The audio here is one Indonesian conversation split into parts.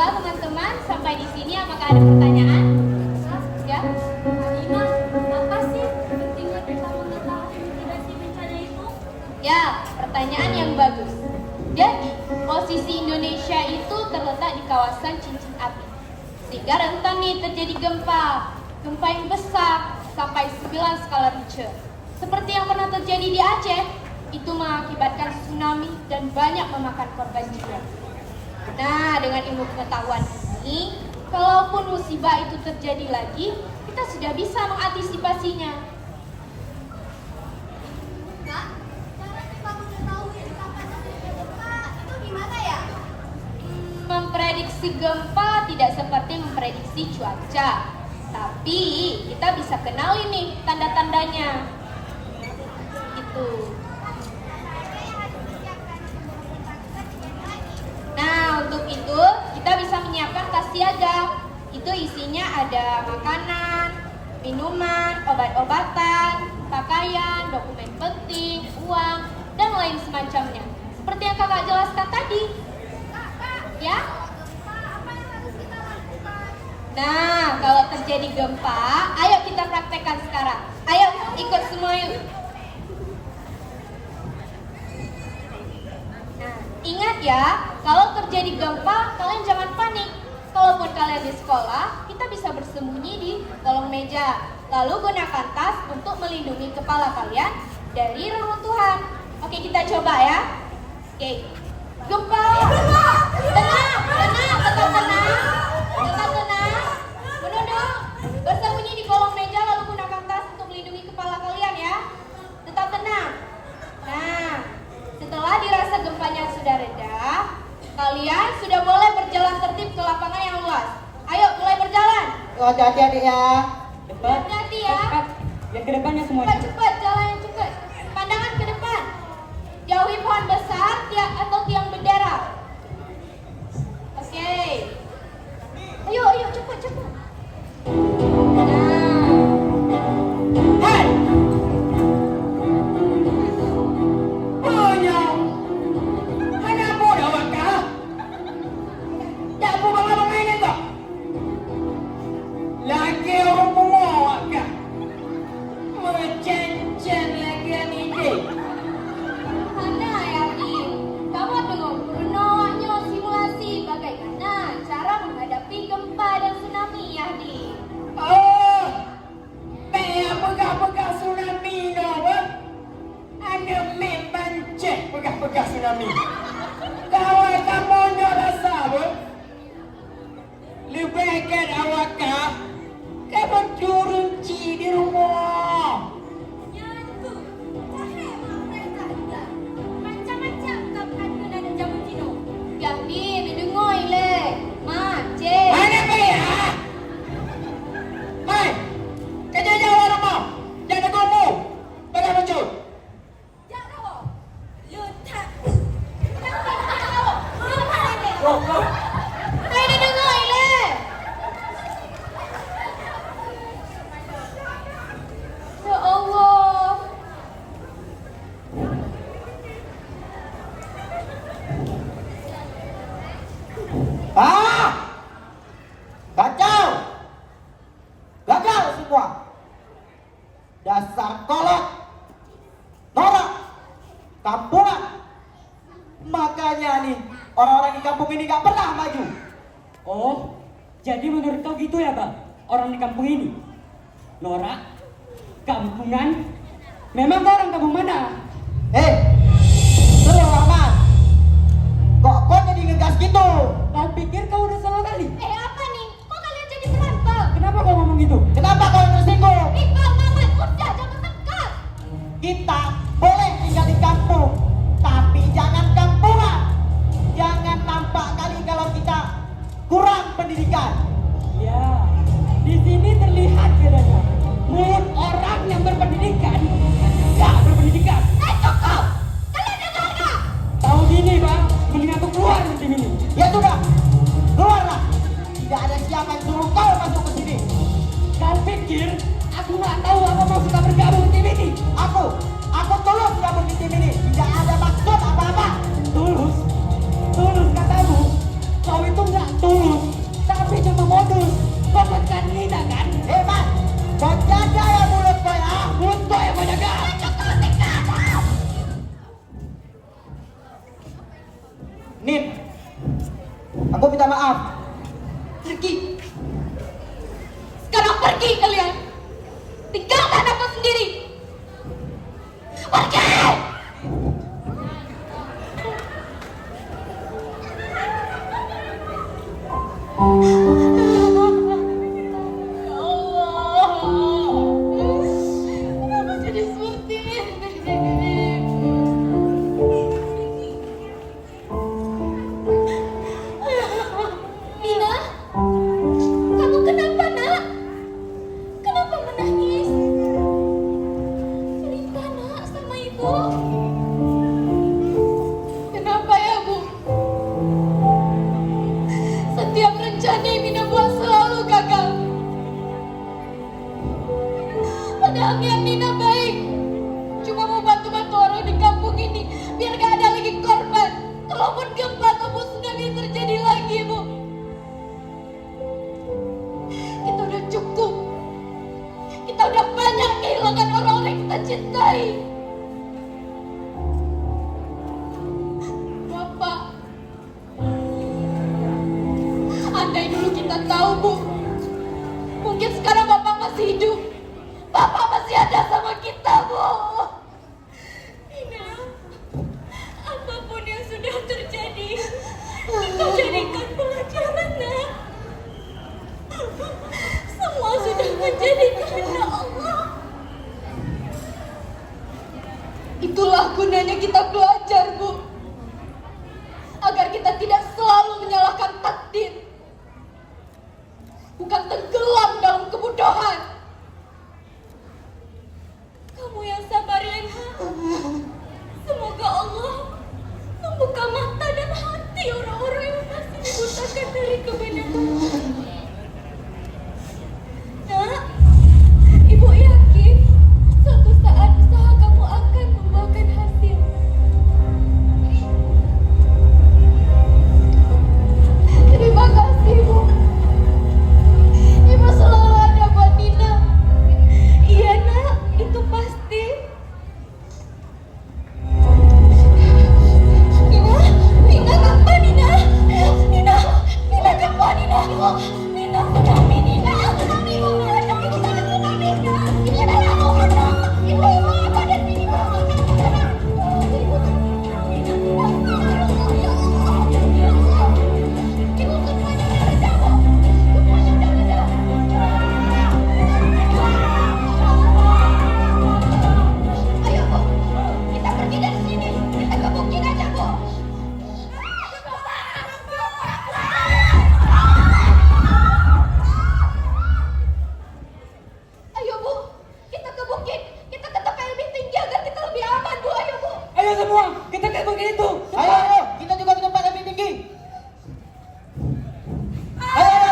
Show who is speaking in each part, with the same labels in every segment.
Speaker 1: Baiklah teman-teman, sampai di sini apakah ada pertanyaan? Ya?
Speaker 2: Alina, apa sih pentingnya kita mengetahui mitigasi bencana itu?
Speaker 1: Ya, pertanyaan yang bagus. Jadi, posisi Indonesia itu terletak di kawasan cincin api. Sehingga rentan nih terjadi gempa. Gempa yang besar sampai 9 skala Richter. Seperti yang pernah terjadi di Aceh, itu mengakibatkan tsunami dan banyak memakan korban jiwa. Nah, dengan ilmu pengetahuan ini, kalaupun musibah itu terjadi lagi, kita sudah bisa mengantisipasinya.
Speaker 2: Kak, cara kita mengetahui kapan terjadi gempa itu gimana ya?
Speaker 1: Memprediksi gempa tidak seperti memprediksi cuaca, tapi kita bisa kenali nih tanda-tandanya. Gitu. Nah, untuk itu kita bisa menyiapkan tas siaga. Itu isinya ada makanan, minuman, obat-obatan, pakaian, dokumen penting, uang, dan lain semacamnya. Seperti yang kakak jelaskan tadi. Ya?
Speaker 2: Apa yang harus kita lakukan?
Speaker 1: Nah, kalau terjadi gempa, ayo kita praktekkan sekarang. Ayo ikut semua yuk. Nah, ingat ya, kalau terjadi gempa, kalian jangan panik. Kalaupun kalian di sekolah, kita bisa bersembunyi di kolong meja. Lalu gunakan tas untuk melindungi kepala kalian dari reruntuhan. Oke, kita coba ya. Oke. Gempa. Tenang, tetap tenang. Menunduk. Bersembunyi di kolong meja lalu gunakan tas untuk melindungi kepala kalian ya. Tetap tenang. Nah, setelah dirasa gempanya sudah reda, kalian sudah boleh berjalan tertib ke lapangan yang luas. Ayo, mulai berjalan.
Speaker 3: Hati-hati adik ya.
Speaker 1: Hati-hati ya.
Speaker 3: Yang ke depannya semuanya.
Speaker 1: Cepat, jalan yang cepat. Pandangan ke depan. Jauhi pohon besar atau tiang bendera. Oke. Ayo, cepat. Nah.
Speaker 3: Hai. Bonyong. Hanya bodoh bakal. Tak apa bang ini kok. Lagi orang pengawak kah? Mencen lagi ini.
Speaker 1: Hana Yadi, kamu menolaknya simulasi bagaimana cara menghadapi gempa dan tsunami Yadi.
Speaker 3: Oh, pegang tsunami no, bang. Ada memang cek pegang tsunami. Kawan kamu no rasa, bang. Lebihkan awak kah? Kamu turun di rumah.
Speaker 2: Nyatu, cahaya mereka juga. Macam-macam kapan kena ada jamu cino.
Speaker 1: Yadi, didengar le. Mace.
Speaker 3: Mana ya? Hai, kerja jauh rumah. Jangan kamu. Pada muncul.
Speaker 2: Jak kau. Letak.
Speaker 3: Go.
Speaker 1: Hai, didengar le. Ya Allah.
Speaker 3: Ah! Kacau! Gagal semua! Dasar kolot! Norak! Kampungan! Makanya nih, orang-orang di kampung ini gak pernah maju.
Speaker 4: Oh, jadi menurut kau gitu ya bang? Orang di kampung ini? Norak? Kampungan? Memang kau orang kampung mana?
Speaker 3: Terus Rahman! Kok jadi ngegas gitu?
Speaker 4: Kau pikir kau udah salah kali?
Speaker 1: Apa nih? Kok kalian jadi berantem?
Speaker 4: Kenapa kau ngomong gitu?
Speaker 3: Kenapa kau yang tersinggung?
Speaker 1: Iqbal, Mamat, udah jangan tegas.
Speaker 3: Kita boleh tinggal di kampung, tapi jangan kampungan. Jangan nampak kali kalau kita kurang pendidikan.
Speaker 4: Ya, di sini terlihat bedanya. Mulut orang yang berpendidikan, gak berpendidikan.
Speaker 1: Cukup.
Speaker 3: Nin, aku minta maaf.
Speaker 1: Pergi. Sekarang pergi kalian. Tinggalkan aku sendiri. Pergi. Ya Allah. Kenapa jadi seperti ini? Nina, kamu kenapa nak? Kenapa menangis? Cerita nak sama ibu. Kenapa ya bu? Setiap rencana yang Mina buat selalu gagal. Padahal niat Nina baik. Cuma mau bantu-bantu orang di kampung ini biar gak ada lagi korban. Kalaupun gempa ataupun tsunami terjadi lagi bu. Kita udah cukup. Kita udah banyak kehilangan orang-orang yang kita cintai. Bapak, andai dulu kita tahu bu, mungkin sekarang Bapak masih hidup. Bapak masih ada sama kita bu.
Speaker 2: Nina, apapun yang sudah terjadi, kita jadikan pelajaran, nak. Semua sudah menjadi kehendak Allah.
Speaker 1: Itulah gunanya kita belajar bu, agar kita tidak selalu menyalahkan takdir, bukan tenggelam dalam kebodohan.
Speaker 2: Kamu yang sabar, Lenha. Semoga Allah membuka mata dan hati orang-orang yang masih dibutakan dari kebenaran. Nak, ibu yakin suatu saat usaha kamu akan membuahkan hasil.
Speaker 1: Terima kasih bu. Ibu selalu ada buat Nina.
Speaker 2: Iya nak, itu pasti. Nina, Nina kapan Nina? Nina, Nina kapan Nina? Nina tsunami Nina, tsunami ibu tapi kita ada tsunami kan? Ini ada aku kan? Ibu apa ada sini ibu? Ibu semuanya udah reda bu, semuanya udah reda. Ayo bu, kita pergi dari sini. Kita ke bukit aja bu.
Speaker 1: Ayo bu, kita ke bukit. Kita ke tempat yang lebih tinggi agar kita lebih aman bu. Ayo bu.
Speaker 4: Ayo semua, kita ke bukit itu.
Speaker 3: Ayo, kita juga ke tempat lebih tinggi. Ayo.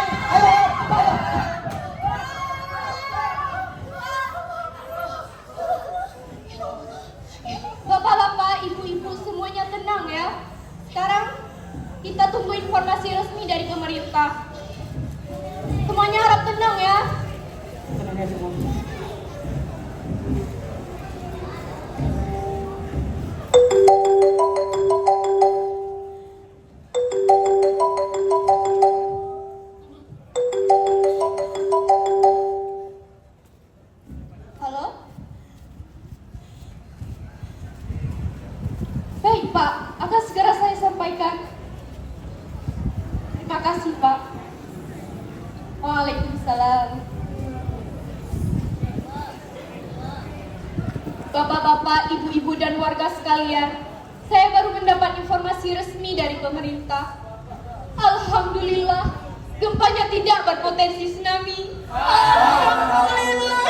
Speaker 1: Bapak-bapak, ibu-ibu semuanya tenang ya. Sekarang kita tunggu informasi resmi dari pemerintah. Semuanya harap tenang ya.
Speaker 4: Tenang ya semua.
Speaker 1: Halo? Baik Pak, akan segera saya sampaikan. Terima kasih Pak. Waalaikumsalam. Bapak-bapak, ibu-ibu dan warga sekalian, saya baru mendapat informasi resmi dari pemerintah. Alhamdulillah, gempanya tidak berpotensi tsunami. Alhamdulillah.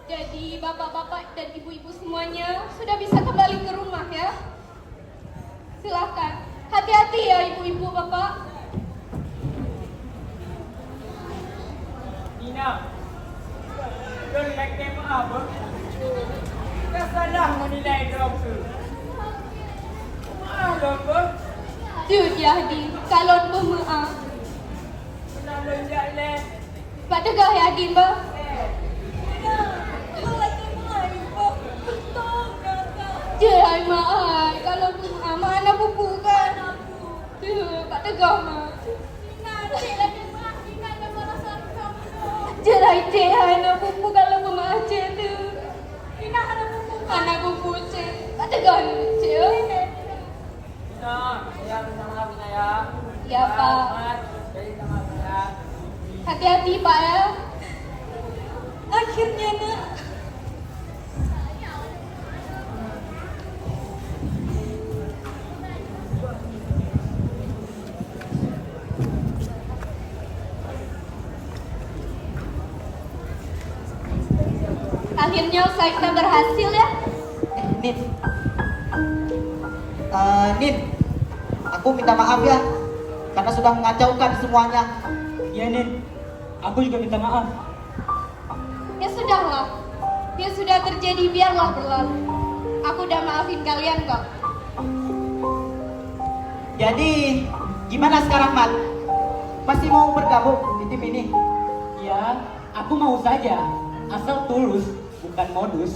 Speaker 1: Jadi bapak-bapak dan ibu-ibu semuanya sudah bisa kembali ke rumah ya. Silakan, hati-hati ya ibu-ibu bapak.
Speaker 5: Nina, don't like them up. Kau salah menilai dokter. Maaf dokter.
Speaker 1: Jud Yahdin, kalon pemaaf.
Speaker 5: Lalu jalan.
Speaker 1: Pak Tegah Yahdin bah.
Speaker 2: Nina, kalau cuma ibu, betul kakak.
Speaker 1: Jangan maaf, kalau aman aku bukan. Pak Teguh mah.
Speaker 2: Nanti lagi Nina ada perasaan kamu.
Speaker 1: Jerai jangan aku bukan kalau mama aja tu.
Speaker 2: Nina ada buku.
Speaker 1: Anak buku je. Pak Teguh je.
Speaker 5: Nina, saya minta maaf Nina ya.
Speaker 1: Ya, Pak.
Speaker 5: Mas, saya minta maaf ya.
Speaker 1: Hati-hati Pak ya.
Speaker 2: Akhirnya nak.
Speaker 1: Akhirnya usaha kita berhasil ya.
Speaker 3: Nin. Nin, aku minta maaf ya karena sudah mengacaukan semuanya.
Speaker 4: Iya Nin, aku juga minta maaf.
Speaker 1: Ya sudahlah. Yang sudah terjadi biarlah berlalu. Aku udah maafin kalian kok.
Speaker 3: Jadi, gimana sekarang, Mat? Masih mau bergabung di tim ini?
Speaker 4: Ya, aku mau saja. Asal tulus, bukan modus.